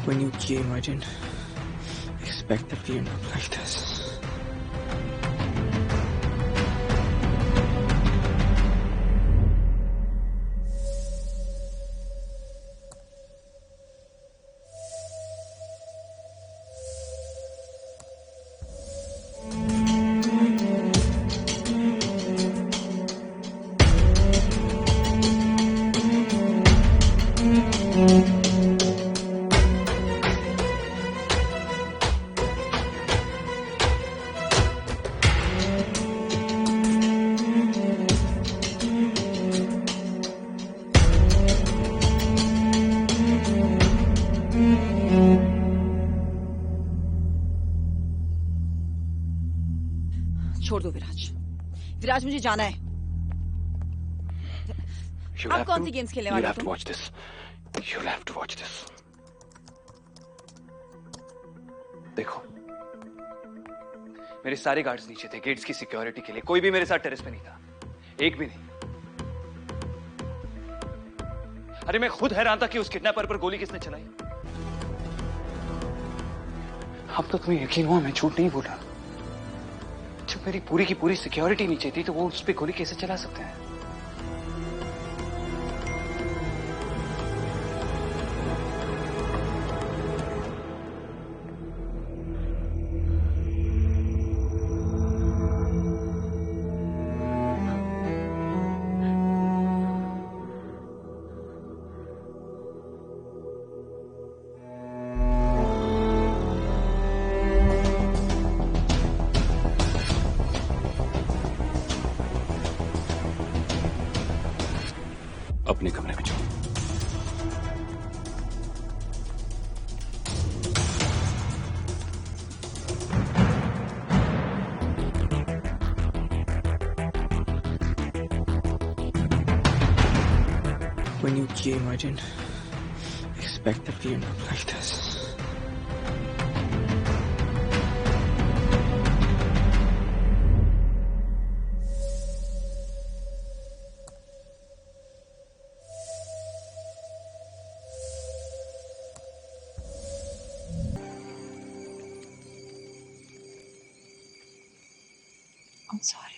When you came, I didn't expect that we end up like this. छोड़ दो विराज। विराज मुझे जाना है। आप कौन सी गेम्स खेलने वाले हो? You'll have to watch this. You'll have to watch this. देखो, मेरे सारे गार्ड्स नीचे थे गेट्स की सिक्योरिटी के लिए। कोई भी मेरे साथ टेरेस पे नहीं था, एक भी नहीं। अरे मैं खुद हैरान था कि उस किडनैपर पर गोली किसने चलाई। अब तो तुम्हें यकीन हुआ मैं झूठ नहीं बोला। जब मेरी पूरी की पूरी सिक्योरिटी नीचे थी तो वो उस पर गोली कैसे चला सकते हैं? अपने कमरे में जाओ। When you came, I didn't expect that we end up like this. I'm sorry.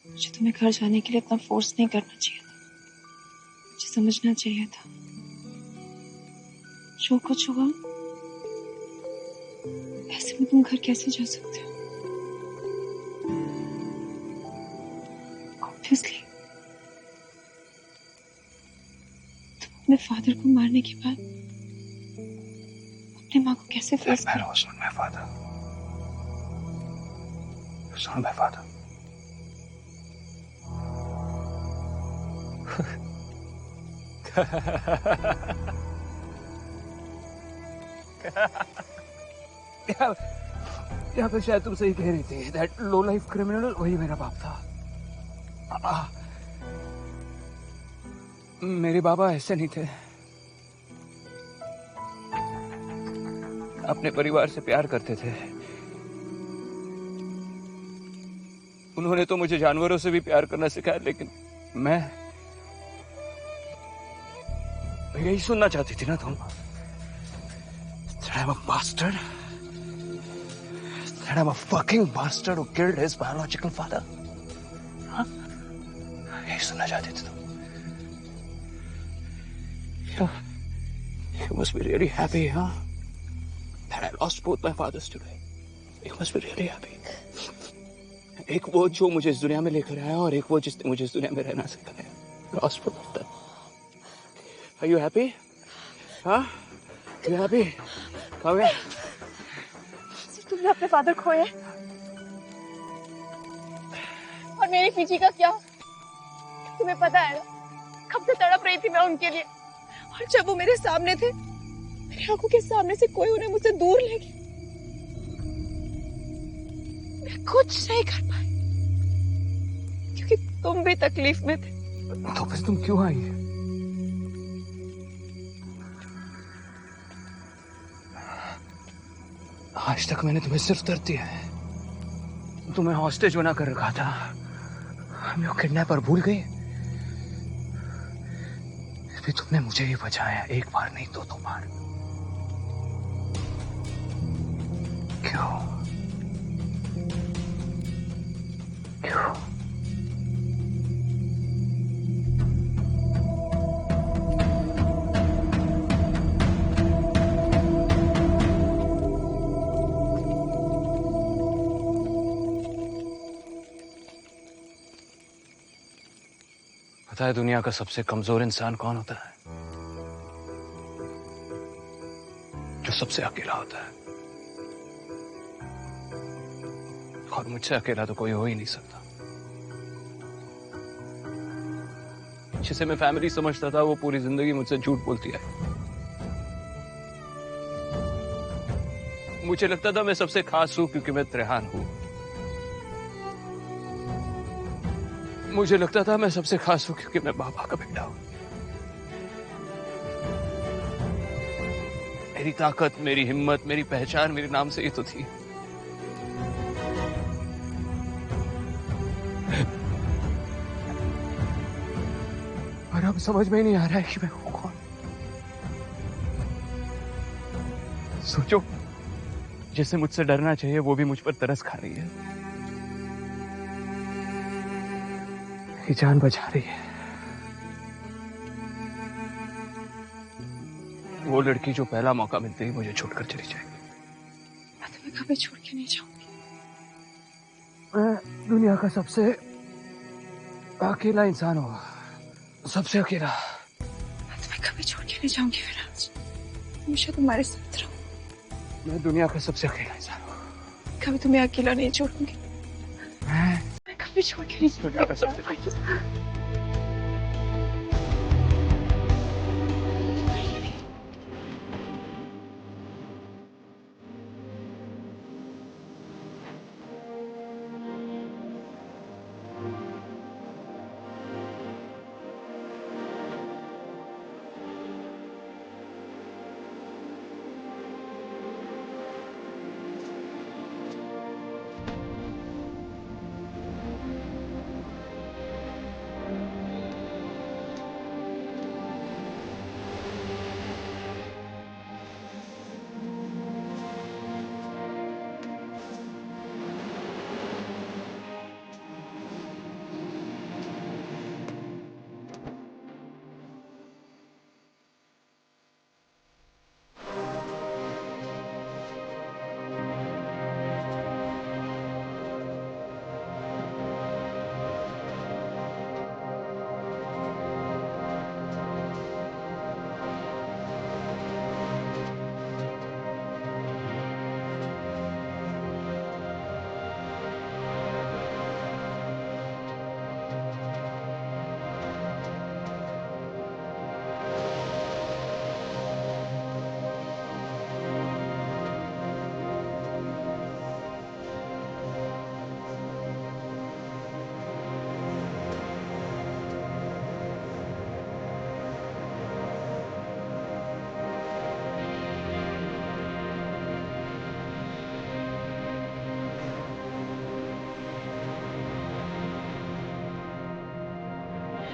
मुझे तुम्हें घर जाने के लिए इतना फोर्स नहीं करना चाहिए था। मुझे समझना चाहिए था जो कुछ हुआ ऐसे में तुम घर कैसे जा सकते हो। Obviously, तुम अपने फादर को मारने के बाद अपनी माँ को कैसे force That man was not my father. He was not my father. या फिर शायद तुम सही कह रही थी। दैट लो लाइफ क्रिमिनल वही मेरा बाप था। मेरे बाबा ऐसे नहीं थे। अपने परिवार से प्यार करते थे। उन्होंने तो मुझे जानवरों से भी प्यार करना सिखाया, लेकिन मैं यही सुनना चाहती थी ना तुम। That I'm a bastard. That I'm a fucking bastard who killed his biological father. हाँ? यही सुनना चाहती थी तुम। You must be really happy, huh? That I lost both my fathers today. You must be really happy. एक वो जो मुझे इस दुनिया में लेकर आया और एक वो जिसने मुझे इस दुनिया में रहना सिखाया। Lost both of them. Are you happy? Huh? You happy? Come here. तुमने अपने फादर खोए और मेरी फीजी का क्या? तुम्हें पता है ना कब से तड़प रही थी मैं उनके लिए, और जब वो मेरे सामने थे मेरी आंखों के सामने से कोई उन्हें मुझसे दूर ले गया। मैं कुछ नहीं कर पाई क्योंकि तुम भी तकलीफ में थे। तो फिर तुम क्यों आई? आज तक मैंने तुम्हें सिर्फ दर्द दिया है। तुम्हें हॉस्टेज बना कर रखा था। हम लोग किडनैपर भूल गए। अभी तुमने मुझे ही बचाया, एक बार नहीं दो बार। क्यों? क्यों? पता है दुनिया का सबसे कमजोर इंसान कौन होता है? जो सबसे अकेला होता है। और मुझसे अकेला तो कोई हो ही नहीं सकता। जिसे मैं फैमिली समझता था वो पूरी जिंदगी मुझसे झूठ बोलती है। मुझे लगता था मैं सबसे खास हूं क्योंकि मैं त्रेहान हूं। मुझे लगता था मैं सबसे खास हूं क्योंकि मैं बाबा का बेटा हूं। मेरी ताकत, मेरी हिम्मत, मेरी पहचान मेरे नाम से ही तो थी। और अब समझ में ही नहीं आ रहा है कि मैं हूं कौन। सोचो, जिसे मुझसे डरना चाहिए वो भी मुझ पर तरस खा रही है। मेरी जान बचा रही है। वो लड़की जो पहला मौका मिलते ही मुझे छोड़कर चली जाएगी। मैं तुम्हें कभी छोड़ के नहीं जाऊंगी। मैं दुनिया का सबसे अकेला इंसान हूँ, सबसे अकेला। मैं तुम्हें कभी छोड़ के नहीं जाऊंगी विराज, हमेशा तुम्हारे साथ रहूंगी। मैं दुनिया का सबसे अकेला इंसान हूँ। कभी तुम्हें अकेला नहीं छोड़ूंगी। मैं कभी छोड़ के नहीं दुनिया का सबसे